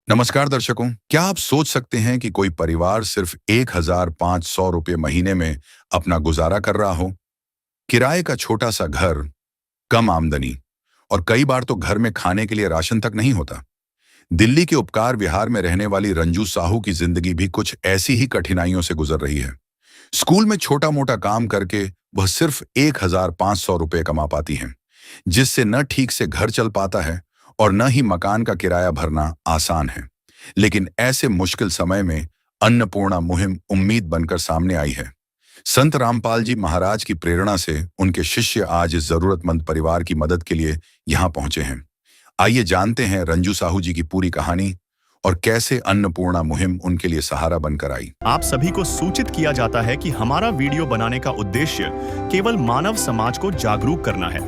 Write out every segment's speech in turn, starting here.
नमस्कार दर्शकों, क्या आप सोच सकते हैं कि कोई परिवार सिर्फ 1,500 रुपये महीने में अपना गुजारा कर रहा हो? किराए का छोटा सा घर, कम आमदनी और कई बार तो घर में खाने के लिए राशन तक नहीं होता। दिल्ली के उपकार विहार में रहने वाली रंजू साहू की जिंदगी भी कुछ ऐसी ही कठिनाइयों से गुजर रही है। स्कूल में छोटा मोटा काम करके वह सिर्फ 1,500 रुपये कमा पाती हैं, जिससे न ठीक से घर चल पाता है और न ही मकान का किराया भरना आसान है। लेकिन ऐसे मुश्किल समय में अन्नपूर्णा मुहिम उम्मीद बनकर सामने आई है। संत रामपाल जी महाराज की प्रेरणा से उनके शिष्य आज इस जरूरतमंद परिवार की मदद के लिए यहाँ पहुंचे हैं। आइए जानते हैं रंजू साहू जी की पूरी कहानी और कैसे अन्नपूर्णा मुहिम उनके लिए सहारा बनकर आई। आप सभी को सूचित किया जाता है कि हमारा वीडियो बनाने का उद्देश्य केवल मानव समाज को जागरूक करना है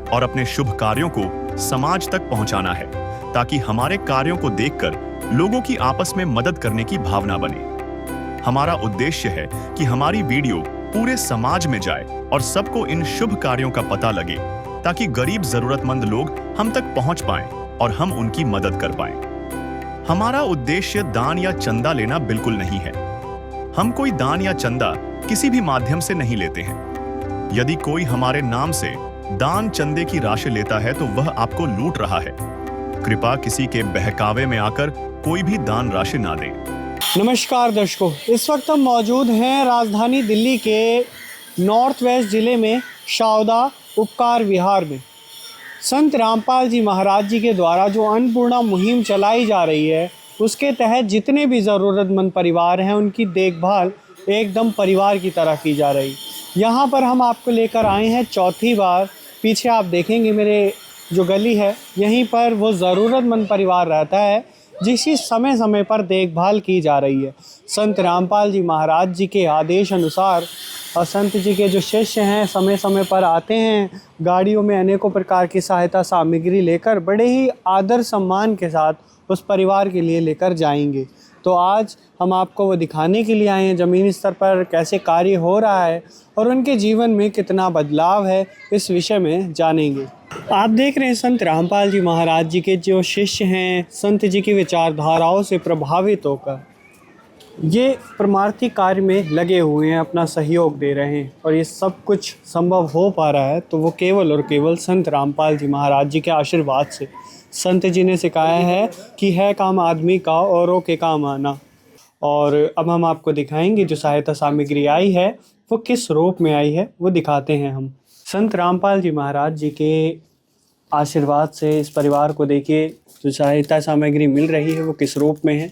और अपने शुभ कार्यों को समाज तक पहुंचाना है, ताकि हमारे कार्यों को देखकर लोगों की आपस में मदद करने की भावना बने। हमारा उद्देश्य है कि हमारी वीडियो पूरे समाज में जाए और सबको इन शुभ कार्यों का पता लगे, ताकि गरीब जरूरतमंद लोग हम तक पहुंच पाएं और हम उनकी मदद कर पाएं। हमारा उद्देश्य दान या चंदा लेना बिल्कुल नहीं है। हम कोई दान या चंदा किसी भी माध्यम से नहीं लेते हैं। यदि कोई हमारे नाम से दान चंदे की राशि लेता है तो वह आपको लूट रहा है। कृपया किसी के बहकावे में आकर कोई भी दान राशि ना दें। नमस्कार दर्शकों, इस वक्त हम मौजूद हैं राजधानी दिल्ली के नॉर्थ वेस्ट ज़िले में शावदा उपकार विहार में। संत रामपाल जी महाराज जी के द्वारा जो अन्नपूर्णा मुहिम चलाई जा रही है, उसके तहत जितने भी ज़रूरतमंद परिवार हैं उनकी देखभाल एकदम परिवार की तरह की जा रही। यहाँ पर हम आपको लेकर आए हैं चौथी बार। पीछे आप देखेंगे मेरे जो गली है, यहीं पर वो ज़रूरतमंद परिवार रहता है जिसकी समय समय पर देखभाल की जा रही है। संत रामपाल जी महाराज जी के आदेश अनुसार और संत जी के जो शिष्य हैं समय समय पर आते हैं, गाड़ियों में अनेकों प्रकार की सहायता सामग्री लेकर बड़े ही आदर सम्मान के साथ उस परिवार के लिए लेकर जाएंगे। तो आज हम आपको वो दिखाने के लिए आए हैं ज़मीनी स्तर पर कैसे कार्य हो रहा है और उनके जीवन में कितना बदलाव है, इस विषय में जानेंगे। आप देख रहे हैं संत रामपाल जी महाराज जी के जो शिष्य हैं, संत जी की विचारधाराओं से प्रभावित होकर ये परमार्थी कार्य में लगे हुए हैं, अपना सहयोग दे रहे हैं और ये सब कुछ संभव हो पा रहा है तो वो केवल और केवल संत रामपाल जी महाराज जी के आशीर्वाद से। संत जी ने सिखाया है कि है काम आदमी का औरों के काम आना। और अब हम आपको दिखाएंगे जो सहायता सामग्री आई है वो किस रूप में आई है, वो दिखाते हैं हम। संत रामपाल जी महाराज जी के आशीर्वाद से इस परिवार को देखिए जो सहायता सामग्री मिल रही है वो किस रूप में है।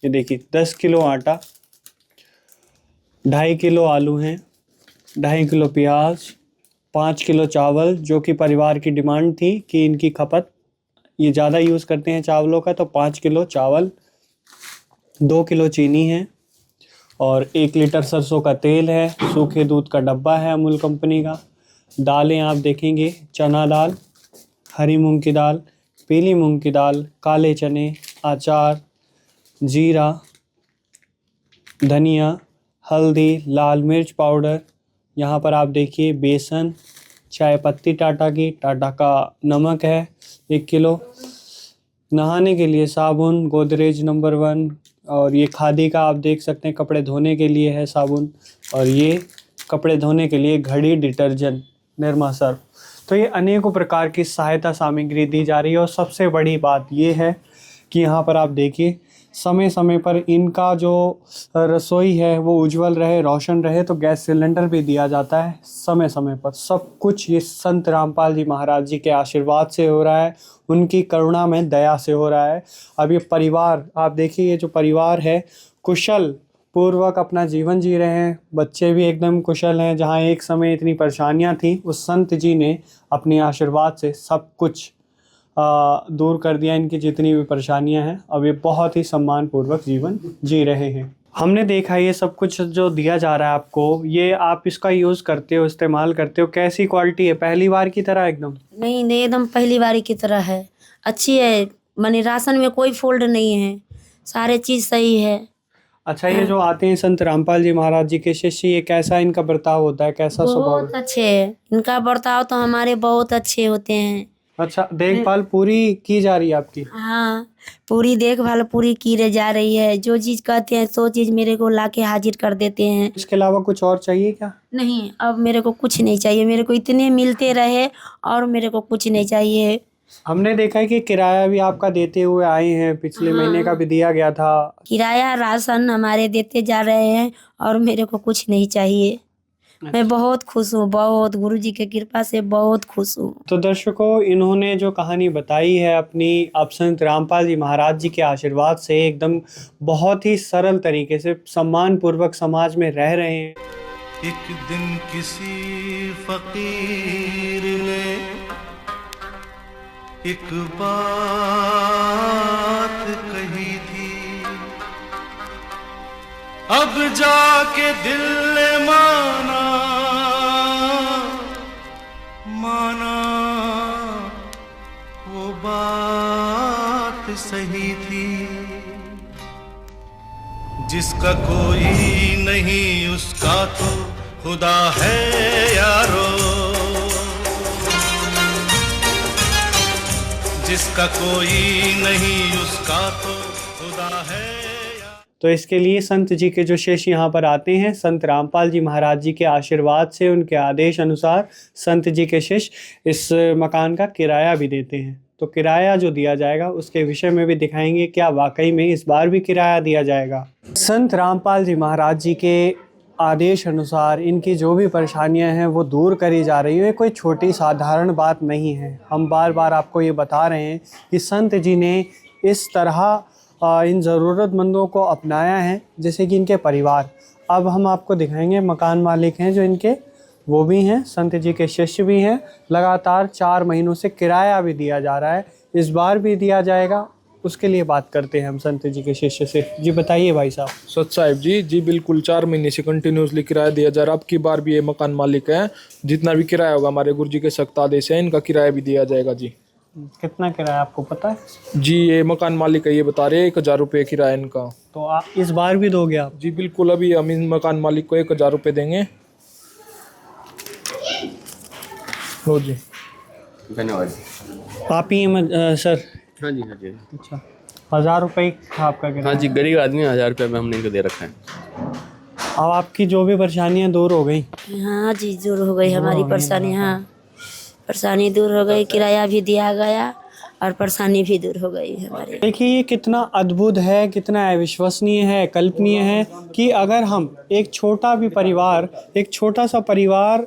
ये देखिए 10 किलो आटा, 2.5 किलो आलू हैं, 2.5 किलो प्याज, 5 किलो चावल, जो कि परिवार की डिमांड थी कि इनकी खपत ये ज़्यादा यूज़ करते हैं चावलों का, तो 5 किलो चावल, 2 किलो चीनी है और 1 लीटर सरसों का तेल है, सूखे दूध का डब्बा है अमूल कंपनी का। दालें आप देखेंगे, चना दाल, हरी मूंग की दाल, पीली मूंग की दाल, काले चने, अचार, जीरा, धनिया, हल्दी, लाल मिर्च पाउडर। यहाँ पर आप देखिए बेसन, चाय पत्ती टाटा का नमक है 1 किलो, नहाने के लिए साबुन गोदरेज नंबर 1, और ये खादी का आप देख सकते हैं कपड़े धोने के लिए है साबुन, और ये कपड़े धोने के लिए घड़ी डिटर्जेंट निरमा सर्फ। तो ये अनेकों प्रकार की सहायता सामग्री दी जा रही है। और सबसे बड़ी बात ये है कि यहाँ पर आप देखिए समय समय पर इनका जो रसोई है वो उज्जवल रहे, रोशन रहे, तो गैस सिलेंडर भी दिया जाता है समय समय पर। सब कुछ ये संत रामपाल जी महाराज जी के आशीर्वाद से हो रहा है, उनकी करुणा में दया से हो रहा है। अब ये परिवार आप देखिए, ये जो परिवार है कुशल पूर्वक अपना जीवन जी रहे हैं, बच्चे भी एकदम कुशल हैं। जहाँ एक समय इतनी परेशानियाँ थी, उस संत जी ने अपने आशीर्वाद से सब कुछ दूर कर दिया, इनकी जितनी भी परेशानियां हैं। अब ये बहुत ही सम्मानपूर्वक जीवन जी रहे हैं। हमने देखा ये सब कुछ जो दिया जा रहा है आपको, ये आप इसका यूज़ करते हो, इस्तेमाल करते हो, कैसी क्वालिटी है? पहली बार की तरह एकदम? नहीं नहीं, एकदम पहली बारी की तरह है, अच्छी है। माने राशन में कोई फॉल्ट नहीं है, सारे चीज़ सही है। अच्छा, ये जो आते हैं संत रामपाल जी महाराज जी के शिष्य, ये कैसा इनका बर्ताव होता है, कैसा स्वभाव बहुत है? अच्छे है, इनका बर्ताव तो हमारे बहुत अच्छे होते हैं। अच्छा, देखभाल पूरी की जा रही है आपकी? हाँ, पूरी देखभाल पूरी की जा रही है। जो चीज़ कहते हैं सो चीज़ मेरे को लाके हाजिर कर देते हैं। इसके अलावा कुछ और चाहिए क्या? नहीं, अब मेरे को कुछ नहीं चाहिए। मेरे को इतने मिलते रहे और मेरे को कुछ नहीं चाहिए। हमने देखा है कि किराया भी आपका देते हुए आए हैं, पिछले महीने का भी दिया गया था। किराया राशन हमारे देते जा रहे हैं और मेरे को कुछ नहीं चाहिए। मैं बहुत खुश हूँ, बहुत गुरुजी की कृपा से बहुत खुश हूँ। तो दर्शकों, इन्होंने जो कहानी बताई है अपनी, अब संत रामपाल जी महाराज जी के आशीर्वाद से एकदम बहुत ही सरल तरीके से सम्मान पूर्वक समाज में रह रहे हैं। एक दिन किसी फकीर ने एक बात कही थी, अब जाके दिल ने माना वो बात सही थी। जिसका कोई नहीं उसका तो खुदा है यारो, जिसका कोई नहीं उसका तो खुदा है। तो इसके लिए संत जी के जो शिष्य यहाँ पर आते हैं, संत रामपाल जी महाराज जी के आशीर्वाद से, उनके आदेश अनुसार संत जी के शिष्य इस मकान का किराया भी देते हैं। तो किराया जो दिया जाएगा उसके विषय में भी दिखाएंगे क्या वाकई में इस बार भी किराया दिया जाएगा। संत रामपाल जी महाराज जी के आदेश अनुसार इनकी जो भी परेशानियां हैं वो दूर करी जा रही है। कोई छोटी साधारण बात नहीं है। हम बार बार आपको ये बता रहे हैं कि संत जी ने इस तरह इन ज़रूरतमंदों को अपनाया है जैसे कि इनके परिवार। अब हम आपको दिखाएंगे मकान मालिक हैं जो इनके, वो भी हैं, संत जी के शिष्य भी हैं। लगातार 4 महीनों से किराया भी दिया जा रहा है, इस बार भी दिया जाएगा। उसके लिए बात करते हैं हम संत जी के शिष्य से। जी बताइए भाई साहब। सच साहिब जी बिल्कुल 4 महीने से कंटिन्यूसली किराया दिया जा रहा है। अब की बार भी ये मकान मालिक है, जितना भी किराया होगा हमारे गुरु जी के सख्त आदेश है, इनका किराया भी दिया जाएगा जी। कितना किराया आपको पता है? जी ये मकान मालिक है, ये बता रहे हैं 1000 रुपये किराया इनका। तो आप इस बार भी दोगे आप? जी बिल्कुल, अभी हम इन मकान मालिक को 1000 रुपये देंगे। लो जी, धन्यवाद। आप ही सर? हाँ जी, हाँ जी। अच्छा, 1000 रुपये था आपका किराया? हाँ जी, गरीब आदमी 1000 रुपये में हमने इनको दे रखा है। अब आपकी जो भी परेशानियां दूर हो गई? हाँ जी, दूर हो गई हमारी परेशानी। हाँ, परेशानी दूर हो गई, किराया भी दिया गया और परेशानी भी दूर हो गई हमारी। देखिए ये कितना अद्भुत है, कितना अविश्वसनीय है, कल्पनीय है कि अगर हम एक छोटा भी परिवार, एक छोटा सा परिवार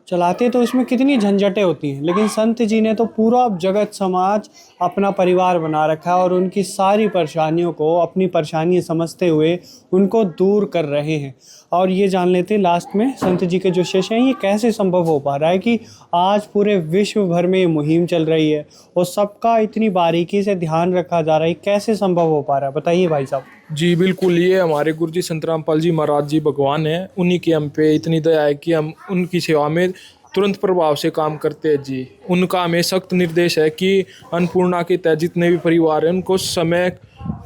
चलाते तो इसमें कितनी झंझटें होती हैं, लेकिन संत जी ने तो पूरा जगत समाज अपना परिवार बना रखा है और उनकी सारी परेशानियों को अपनी परेशानी समझते हुए उनको दूर कर रहे हैं। और ये जान लेते हैं लास्ट में संत जी के जो शिष्य हैं ये कैसे संभव हो पा रहा है कि आज पूरे विश्व भर में ये मुहिम चल रही है और सबका इतनी बारीकी से ध्यान रखा जा रहा है, कैसे संभव हो पा रहा है, बताइए भाई साहब। जी बिल्कुल, ये हमारे गुरु जी संत रामपाल जी महाराज जी भगवान हैं, उन्हीं की हम पे इतनी दया है कि हम उनकी सेवा में तुरंत प्रभाव से काम करते हैं जी। उनका हमें सख्त निर्देश है कि अन्नपूर्णा के तहत जितने भी परिवार हैं उनको समय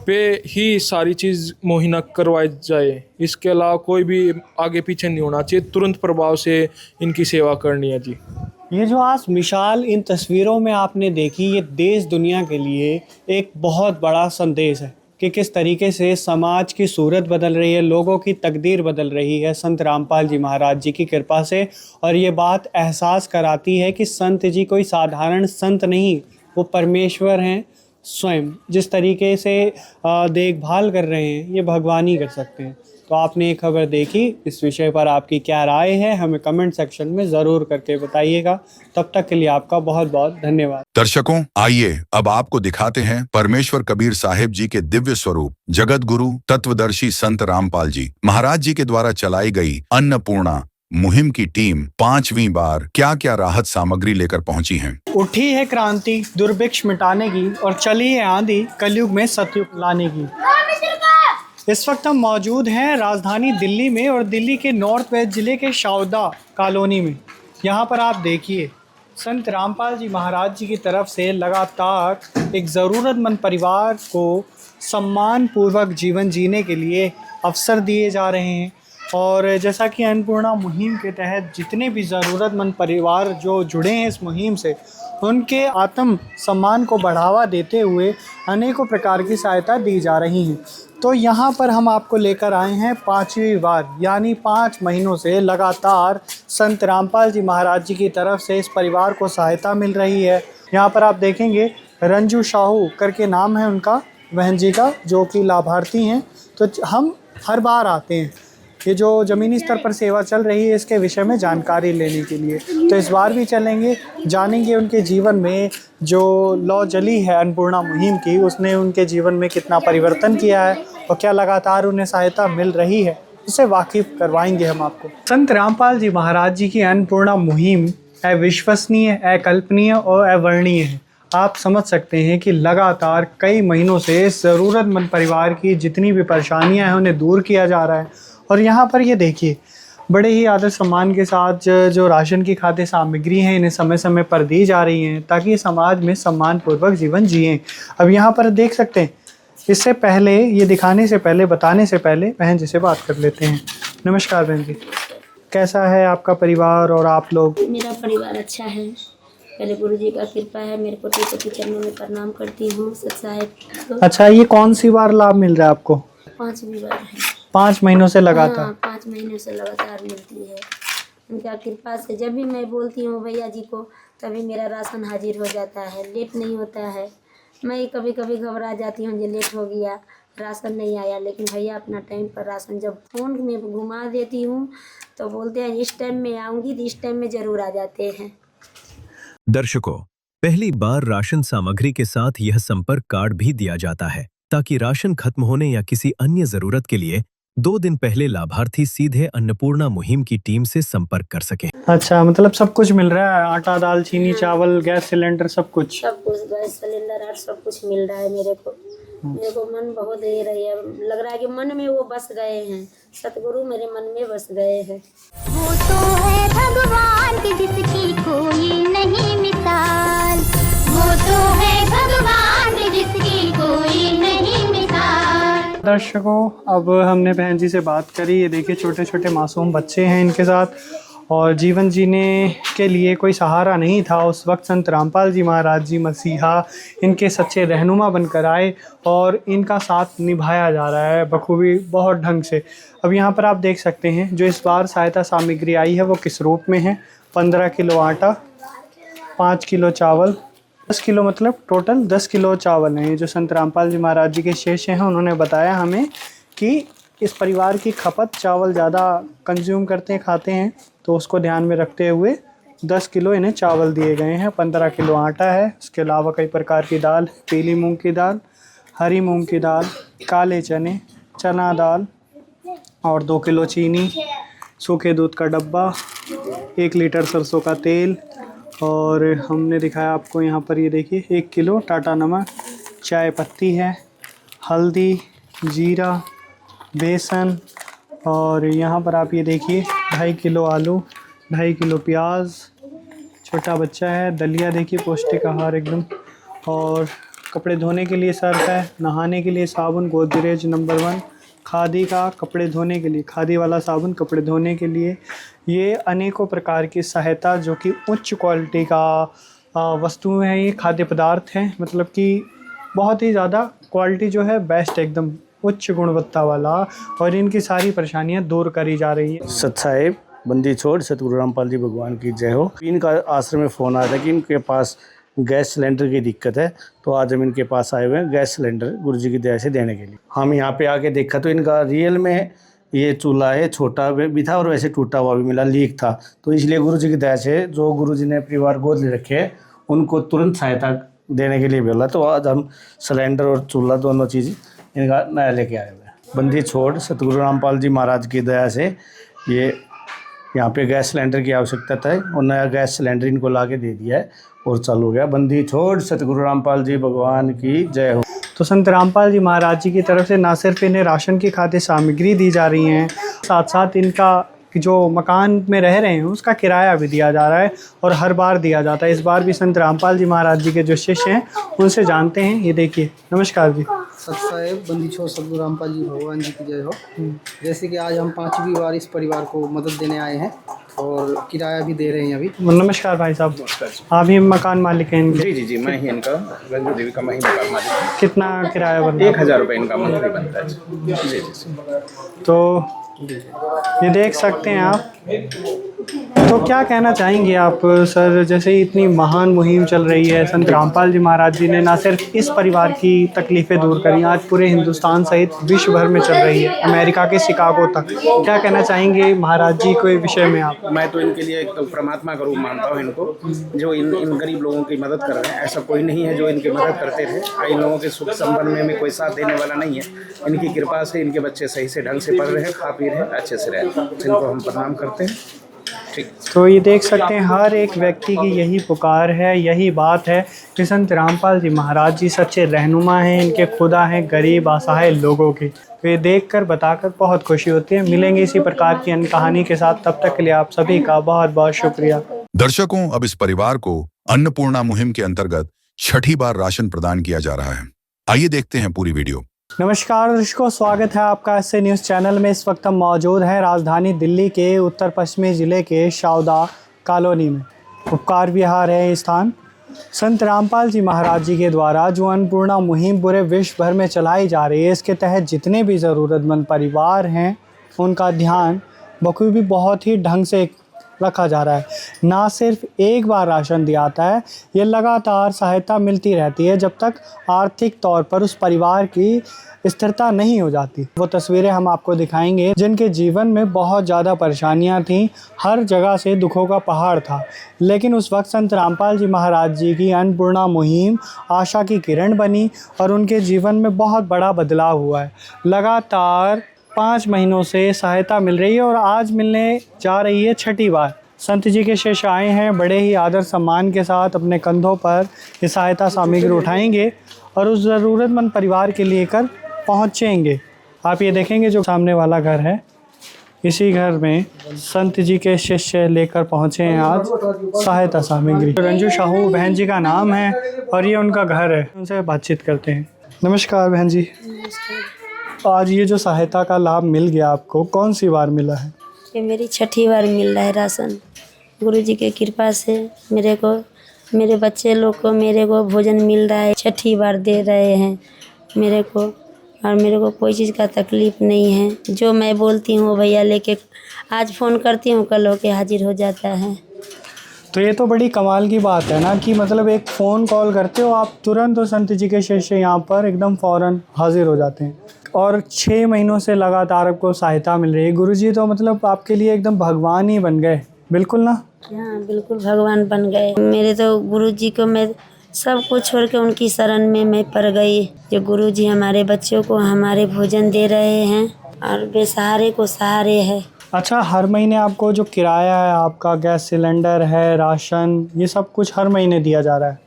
पे ही सारी चीज़ मुहैया करवाई जाए। इसके अलावा कोई भी आगे पीछे नहीं होना चाहिए, तुरंत प्रभाव से इनकी सेवा करनी है जी। ये जो आज मिसाल इन तस्वीरों में आपने देखी, ये देश दुनिया के लिए एक बहुत बड़ा संदेश है कि किस तरीके से समाज की सूरत बदल रही है, लोगों की तकदीर बदल रही है संत रामपाल जी महाराज जी की कृपा से। और ये बात एहसास कराती है कि संत जी कोई साधारण संत नहीं, वो परमेश्वर हैं स्वयं। जिस तरीके से देखभाल कर रहे हैं ये भगवान ही कर सकते हैं। तो आपने ये खबर देखी, इस विषय पर आपकी क्या राय है हमें कमेंट सेक्शन में ज़रूर करके बताइएगा। तब तक के लिए आपका बहुत बहुत धन्यवाद। दर्शकों, आइए अब आपको दिखाते हैं परमेश्वर कबीर साहिब जी के दिव्य स्वरूप जगत गुरु तत्वदर्शी संत रामपाल जी महाराज जी के द्वारा चलाई गई अन्नपूर्णा मुहिम की टीम 5वीं बार क्या क्या राहत सामग्री लेकर पहुंची है। उठी है क्रांति दुर्भिक्ष मिटाने की और चली है आंधी कलयुग में सतयुग लाने की। इस वक्त हम मौजूद हैं राजधानी दिल्ली में और दिल्ली के नॉर्थ वेस्ट ज़िले के शाउदा कॉलोनी में। यहाँ पर आप देखिए संत रामपाल जी महाराज जी की तरफ से लगातार एक ज़रूरतमंद परिवार को सम्मानपूर्वक जीवन जीने के लिए अवसर दिए जा रहे हैं। और जैसा कि अन्नपूर्णा मुहिम के तहत जितने भी ज़रूरतमंद परिवार जो जुड़े हैं इस मुहिम से, उनके आत्म सम्मान को बढ़ावा देते हुए अनेकों प्रकार की सहायता दी जा रही है। तो यहाँ पर हम आपको लेकर आए हैं 5वीं बार, यानी 5 महीनों से लगातार संत रामपाल जी महाराज जी की तरफ से इस परिवार को सहायता मिल रही है। यहाँ पर आप देखेंगे रंजू साहू करके नाम है उनका, बहन जी का, जो कि लाभार्थी हैं। तो हम हर बार आते हैं, ये जो ज़मीनी स्तर पर सेवा चल रही है इसके विषय में जानकारी लेने के लिए। तो इस बार भी चलेंगे, जानेंगे उनके जीवन में जो लौ जली है अन्नपूर्णा मुहिम की, उसने उनके जीवन में कितना परिवर्तन किया है और क्या लगातार उन्हें सहायता मिल रही है, उससे वाकिफ़ करवाएंगे हम आपको। संत रामपाल जी महाराज जी की अन्नपूर्णा मुहिम अविश्वसनीय, अकल्पनीय और अवर्णनीय है। आप समझ सकते हैं कि लगातार कई महीनों से ज़रूरतमंद परिवार की जितनी भी परेशानियां हैं उन्हें दूर किया जा रहा है। और यहाँ पर ये देखिए, बड़े ही आदर सम्मान के साथ जो राशन की खाद्य सामग्री हैं इन्हें समय समय पर दी जा रही हैं, ताकि समाज में सम्मानपूर्वक जीवन जिएं। अब यहाँ पर देख सकते हैं, इससे पहले ये दिखाने से पहले, बताने से पहले बहन जी से बात कर लेते हैं। नमस्कार बहन जी, कैसा है आपका परिवार और आप लोग? मेरा परिवार अच्छा है, पहले गुरु जी का कृपा है। मेरे कोटि कोटि चरणों में प्रणाम करती हूँ सत साहिब को। अच्छा, ये कौन सी बार लाभ मिल रहा है आपको? 5वीं बार है। 5 महीनों से लगातार? हाँ, 5 महीनों से लगातार मिलती है। उनका कृपा से जब भी मैं बोलती हूँ भैया जी को, तभी मेरा राशन हाजिर हो जाता है, लेट नहीं होता है। मैं कभी कभी घबरा जाती हूँ, जो लेट हो गया, राशन नहीं आया, लेकिन भैया अपना टाइम पर राशन जब फ़ोन में घुमा देती हूँ तो बोलते हैं इस टाइम में आऊँगी, तो इस टाइम में ज़रूर आ जाते हैं। दर्शकों, पहली बार राशन सामग्री के साथ यह संपर्क कार्ड भी दिया जाता है, ताकि राशन खत्म होने या किसी अन्य जरूरत के लिए 2 दिन पहले लाभार्थी सीधे अन्नपूर्णा मुहिम की टीम से संपर्क कर सकें। अच्छा, मतलब सब कुछ मिल रहा है, आटा, दाल, चीनी, चावल, गैस सिलेंडर, सब कुछ? सब कुछ, गैस सिलेंडर और सब कुछ मिल रहा है मेरे को। मेरे को मन बहुत दे रही है, लग रहा है कि मन में वो बस गए हैं, सतगुरु मेरे मन में बस गए हैं। वो तो है भगवान की जिसकी कोई नहीं मिसाल, वो तो है भगवान की जिसकी कोई नहीं मिसाल। दर्शकों, अब हमने बहन जी से बात करी। ये देखिए, छोटे छोटे मासूम बच्चे हैं इनके साथ, और जीवन जीने के लिए कोई सहारा नहीं था। उस वक्त संत रामपाल जी महाराज जी मसीहा इनके सच्चे रहनुमा बनकर आए और इनका साथ निभाया जा रहा है बखूबी, बहुत ढंग से। अब यहाँ पर आप देख सकते हैं जो इस बार सहायता सामग्री आई है वो किस रूप में है। 15 किलो आटा, 5 किलो चावल, 10 किलो, मतलब टोटल 10 किलो चावल हैं। जो संत रामपाल जी महाराज जी के शिष्य हैं उन्होंने बताया हमें कि इस परिवार की खपत चावल ज़्यादा कंज्यूम करते हैं, खाते हैं, तो उसको ध्यान में रखते हुए 10 किलो इन्हें चावल दिए गए हैं। 15 किलो आटा है, उसके अलावा कई प्रकार की दाल, पीली मूंग की दाल, हरी मूंग की दाल, काले चने, चना दाल, और 2 किलो चीनी, सूखे दूध का डब्बा, 1 लीटर सरसों का तेल, और हमने दिखाया आपको यहाँ पर, ये देखिए 1 किलो टाटा नमक, चाय पत्ती है, हल्दी, जीरा, बेसन, और यहाँ पर आप ये देखिए 2.5 किलो आलू, 2.5 किलो प्याज, छोटा बच्चा है, दलिया देखिए पौष्टिक आहार एकदम, और कपड़े धोने के लिए सर्फ है, नहाने के लिए साबुन गोदरेज नंबर 1, खादी का कपड़े धोने के लिए, खादी वाला साबुन कपड़े धोने के लिए। ये अनेकों प्रकार की सहायता जो कि उच्च क्वालिटी का वस्तु है, ये खाद्य पदार्थ हैं, मतलब कि बहुत ही ज़्यादा क्वालिटी जो है बेस्ट, एकदम उच्च गुणवत्ता वाला, और इनकी सारी परेशानियां दूर करी जा रही है। सत साहिब बंदी छोड़ सतगुरु रामपाल जी भगवान की जय हो। इनका आश्रम में फ़ोन आया था कि इनके पास गैस सिलेंडर की दिक्कत है, तो आज हम इनके पास आए हुए हैं गैस सिलेंडर गुरुजी की दया से देने के लिए। हम यहाँ पे आके देखा तो इनका रियल में ये चूल्हा है, छोटा भी था और वैसे टूटा हुआ भी मिला, लीक था, तो इसलिए गुरुजी की दया से जो गुरुजी ने परिवार गोद ले रखे हैं उनको तुरंत सहायता देने के लिए बोला, तो आज हम सिलेंडर और चूल्हा दोनों चीज़ इनका नया लेके आए हुए हैं। बंदी छोड़ सतगुरु रामपाल जी महाराज की दया से ये यहाँ पे गैस सिलेंडर की आवश्यकता था और नया गैस सिलेंडर इनको ला के दे दिया है और चालू हो गया। बंदी छोड़ सतगुरु रामपाल जी भगवान की जय हो। तो संत रामपाल जी महाराज जी की तरफ से ना सिर्फ इन्हें राशन की खाद्य सामग्री दी जा रही हैं, साथ साथ इनका जो मकान में रह रहे हैं उसका किराया भी दिया जा रहा है, और हर बार दिया जाता है। इस बार भी संत रामपाल जी महाराज जी के जो शिष्य हैं उनसे जानते हैं। ये देखिए, नमस्कार जी। सत साहिब बंदी छोड़ सतगुरु रामपाल जी भगवान जी की जय हो। जैसे कि आज हम 5वीं बार इस परिवार को मदद देने आए हैं, और किराया भी दे रहे हैं अभी। नमस्कार भाई साहब, आप ही मकान मालिक हैं इनके? जी, मैं ही इनका रंजू देवी का महीने का मालिक। कितना किराया बनता है? 1000 रुपये इनका मंथली बनता है। जी। तो ये देख सकते हैं आप। तो क्या कहना चाहेंगे आप सर, जैसे इतनी महान मुहिम चल रही है, संत रामपाल जी महाराज जी ने ना सिर्फ इस परिवार की तकलीफ़ें दूर करी, आज पूरे हिंदुस्तान सहित विश्व भर में चल रही है, अमेरिका के शिकागो तक। क्या कहना चाहेंगे महाराज जी के विषय में आप? मैं तो इनके लिए एक तो परमात्मा का रूप मानता हूँ इनको, जो इन गरीब लोगों की मदद कर रहे हैं। ऐसा कोई नहीं है जो इनकी मदद करते थे। इन लोगों के सुख संपन्न में कोई साथ देने वाला नहीं है। इनकी कृपा से इनके बच्चे सही से ढंग से पढ़ रहे हैं, खा पी रहे हैं, अच्छे से रह रहे हैं। इनको हम प्रणाम करते हैं। ठीक। तो ये देख सकते हैं हर एक व्यक्ति की यही पुकार है, यही बात है कि संत रामपाल जी महाराज जी सच्चे रहनुमा हैं, इनके खुदा हैं गरीब असहाय लोगों के। तो ये देखकर बताकर बहुत खुशी होती है। मिलेंगे इसी प्रकार की अन्य कहानी के साथ, तब तक के लिए आप सभी का बहुत बहुत शुक्रिया। दर्शकों, अब इस परिवार को अन्नपूर्णा मुहिम के अंतर्गत छठी बार राशन प्रदान किया जा रहा है। आइए देखते हैं पूरी वीडियो। नमस्कार दर्शकों, स्वागत है आपका एसए न्यूज़ चैनल में। इस वक्त हम मौजूद हैं राजधानी दिल्ली के उत्तर पश्चिमी ज़िले के शावदा कॉलोनी में। उपकार विहार है ये स्थान। संत रामपाल जी महाराज जी के द्वारा जो अन्नपूर्णा मुहिम पूरे विश्व भर में चलाई जा रही है, इसके तहत जितने भी ज़रूरतमंद परिवार हैं उनका ध्यान बखूबी बहुत ही ढंग से रखा जा रहा है। ना सिर्फ एक बार राशन दिया जाता है, ये लगातार सहायता मिलती रहती है जब तक आर्थिक तौर पर उस परिवार की स्थिरता नहीं हो जाती। वो तस्वीरें हम आपको दिखाएंगे जिनके जीवन में बहुत ज़्यादा परेशानियां थीं, हर जगह से दुखों का पहाड़ था, लेकिन उस वक्त संत रामपाल जी महाराज जी की अन्नपूर्णा मुहिम आशा की किरण बनी और उनके जीवन में बहुत बड़ा बदलाव हुआ है। लगातार 5 महीनों से सहायता मिल रही है और आज मिलने जा रही है छठी बार। संत जी के शिष्य आए हैं, बड़े ही आदर सम्मान के साथ अपने कंधों पर ये सहायता सामग्री उठाएंगे और उस ज़रूरतमंद परिवार के लिए कर पहुँचेंगे। आप ये देखेंगे जो सामने वाला घर है, इसी घर में संत जी के शिष्य लेकर पहुँचे हैं आज सहायता सामग्री। रंजू साहू बहन जी का नाम है और ये उनका घर है। उनसे बातचीत करते हैं। नमस्कार बहन जी, आज ये जो सहायता का लाभ मिल गया आपको, कौन सी बार मिला है? ये मेरी छठी बार मिल रहा है राशन। गुरुजी के कृपा से मेरे को, मेरे बच्चे लोग को, मेरे को भोजन मिल रहा है। छठी बार दे रहे हैं मेरे को, और मेरे को कोई चीज़ का तकलीफ़ नहीं है। जो मैं बोलती हूँ भैया लेके, आज फ़ोन करती हूँ कल होके हाजिर हो जाता है। तो ये तो बड़ी कमाल की बात है ना कि मतलब एक फ़ोन कॉल करते हो आप, तुरंत संत जी के शिष्य यहाँ पर एकदम फ़ौरन हाजिर हो जाते हैं और 6 महीनों से लगातार आपको सहायता मिल रही है। गुरुजी तो मतलब आपके लिए एकदम भगवान ही बन गए, बिल्कुल ना? हाँ बिल्कुल भगवान बन गए मेरे तो। गुरुजी को मैं सब कुछ छोड़ के उनकी शरण में मैं पड़ गई। जो गुरुजी हमारे बच्चों को हमारे भोजन दे रहे हैं और बेसहारे को सहारे है। अच्छा, हर महीने आपको जो किराया है, आपका गैस सिलेंडर है, राशन, ये सब कुछ हर महीने दिया जा रहा है?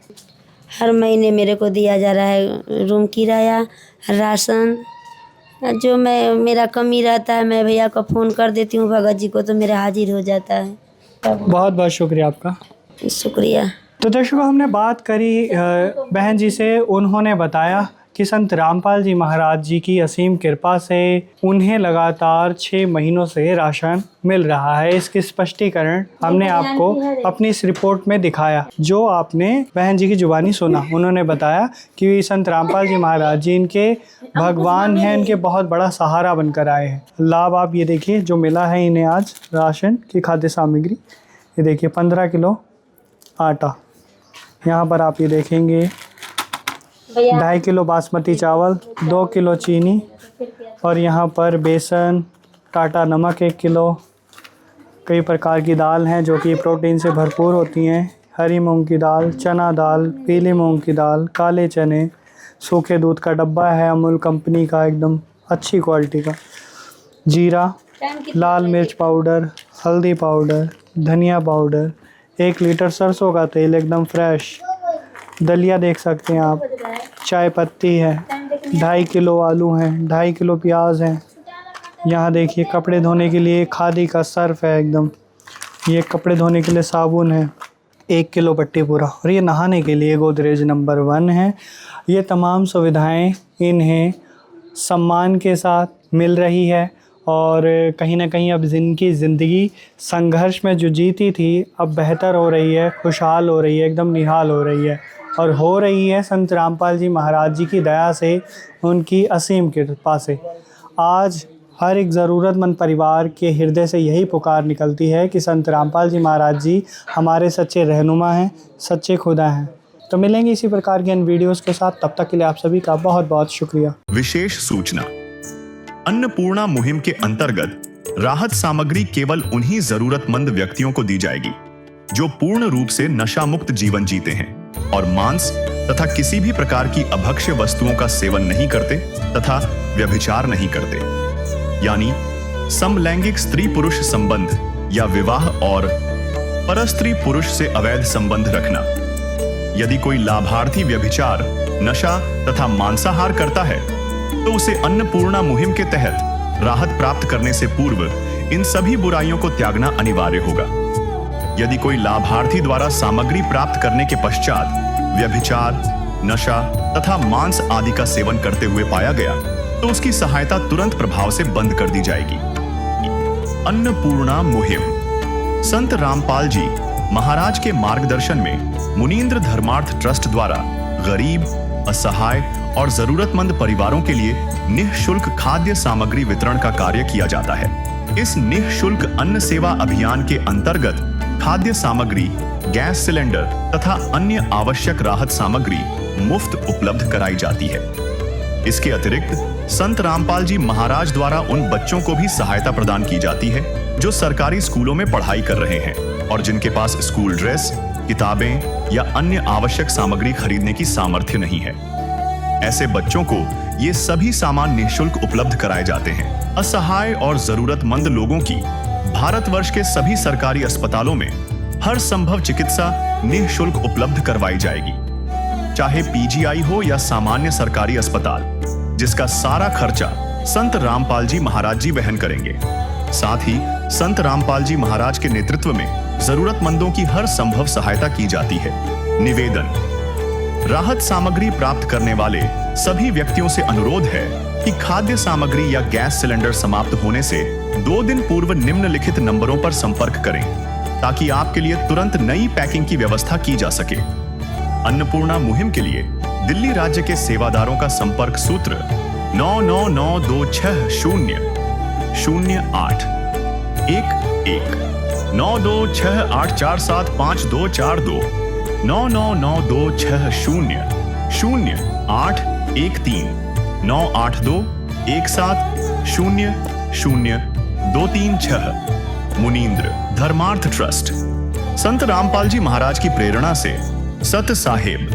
हर महीने मेरे को दिया जा रहा है रूम किराया, राशन। जो मेरा कमी रहता है मैं भैया को फ़ोन कर देती हूँ भगत जी को, तो मेरा हाजिर हो जाता है। बहुत बहुत शुक्रिया आपका। शुक्रिया। तो दर्शकों, हमने बात करी बहन जी से। उन्होंने बताया कि संत रामपाल जी महाराज जी की असीम कृपा से उन्हें लगातार 6 महीनों से राशन मिल रहा है। इसकी स्पष्टीकरण हमने आपको अपनी इस रिपोर्ट में दिखाया, जो आपने बहन जी की जुबानी सुना। उन्होंने बताया कि संत रामपाल जी महाराज जी इनके भगवान हैं, इनके बहुत बड़ा सहारा बनकर आए हैं। लाभ आप ये देखिए जो मिला है इन्हें आज राशन की खाद्य सामग्री। ये देखिए 15 किलो आटा, यहाँ पर आप ये देखेंगे 2.5 किलो बासमती चावल, 2 किलो चीनी और यहाँ पर बेसन, टाटा नमक 1 किलो। कई प्रकार की दाल हैं जो कि प्रोटीन से भरपूर होती हैं। हरी मूंग की दाल, चना दाल, पीली मूंग की दाल, काले चने, सूखे दूध का डब्बा है अमूल कंपनी का, एकदम अच्छी क्वालिटी का। जीरा, लाल मिर्च पाउडर, हल्दी पाउडर, धनिया पाउडर, 1 लीटर सरसों का तेल एकदम फ्रेश। दलिया देख सकते हैं आप, चाय पत्ती है, 2.5 किलो आलू हैं, 2.5 किलो प्याज हैं। यहाँ देखिए कपड़े धोने के लिए खादी का सर्फ है एकदम, ये कपड़े धोने के लिए साबुन है, 1 किलो पट्टी पूरा, और ये नहाने के लिए गोदरेज नंबर 1 है। ये तमाम सुविधाएं इन्हें सम्मान के साथ मिल रही है और कहीं ना कहीं अब जिनकी ज़िंदगी संघर्ष में जो जीती थी अब बेहतर हो रही है, खुशहाल हो रही है, एकदम निहाल हो रही है। और हो रही है संत रामपाल जी महाराज जी की दया से, उनकी असीम कृपा से। आज हर एक ज़रूरतमंद परिवार के हृदय से यही पुकार निकलती है कि संत रामपाल जी महाराज जी हमारे सच्चे रहनुमा हैं, सच्चे खुदा हैं। तो मिलेंगे इसी प्रकार के इन वीडियोस के साथ, तब तक के लिए आप सभी का बहुत बहुत शुक्रिया। विशेष सूचना, अन्नपूर्णा मुहिम के अंतर्गत राहत सामग्री केवल उन्हीं जरूरतमंद व्यक्तियों को दी जाएगी जो पूर्ण रूप से नशा मुक्त जीवन जीते हैं और मांस तथा किसी भी प्रकार की अभक्ष्य वस्तुओं का सेवन नहीं करते तथा व्यभिचार नहीं करते, यानी समलैंगिक स्त्री पुरुष संबंध या विवाह और परस्त्री पुरुष से अवैध संबंध रखना। यदि कोई लाभार्थी व्यभिचार, नशा तथा मांसाहार करता है तो उसे अन्नपूर्णा मुहिम के तहत राहत प्राप्त करने से पूर्व इन सभी बुराइयों को त्यागना अनिवार्य होगा। यदि कोई लाभार्थी द्वारा सामग्री प्राप्त करने के पश्चात व्यभिचार, नशा तथा मांस आदि का सेवन करते हुए पाया गया तो उसकी सहायता तुरंत प्रभाव से बंद कर दी जाएगी। अन्नपूर्णा मुहिम संत रामपाल जी महाराज के मार्गदर्शन में मुनींद्र धर्मार्थ ट्रस्ट द्वारा गरीब, असहाय और जरूरतमंद परिवारों के लिए निःशुल्क खाद्य सामग्री वितरण का कार्य किया जाता है। इस निःशुल्क अन्न सेवा अभियान के अंतर्गत खाद्य सामग्री, गैस सिलेंडर तथा अन्य आवश्यक राहत सामग्री मुफ्त उपलब्ध कराई जाती है। इसके अतिरिक्त संत रामपाल जी महाराज द्वारा उन बच्चों को भी सहायता प्रदान की जाती है जो सरकारी स्कूलों में पढ़ाई कर रहे हैं और जिनके पास स्कूल ड्रेस, किताबें या अन्य आवश्यक सामग्री खरीदने की सामर्थ्य नहीं है। ऐसे बच्चों को ये सभी सामान निःशुल्क उपलब्ध कराए जाते हैं। असहाय और जरूरतमंद लोगों की भारतवर्ष के सभी सरकारी अस्पतालों में हर संभव चिकित्सा निःशुल्क उपलब्ध करवाई जाएगी, चाहे पीजीआई हो या सामान्य सरकारी अस्पताल, जिसका सारा खर्चा संत रामपाल जी महाराज जी वहन करेंगे। साथ ही संत रामपाल जी महाराज के नेतृत्व में जरूरतमंदों की हर संभव सहायता की जाती है। निवेदन, राहत सामग्री प्राप्त करने वाले सभी व्यक्तियों से अनुरोध है कि खाद्य सामग्री या गैस सिलेंडर समाप्त होने से 2 दिन पूर्व निम्नलिखित नंबरों पर संपर्क करें ताकि आपके लिए तुरंत नई पैकिंग की व्यवस्था की जा सके। अन्नपूर्णा मुहिम के लिए दिल्ली राज्य के सेवादारों का संपर्क सूत्र 99926008 9268475242 9992600813 98217000236। मुनींद्र धर्मार्थ ट्रस्ट संत रामपाल जी महाराज की प्रेरणा से सत साहेब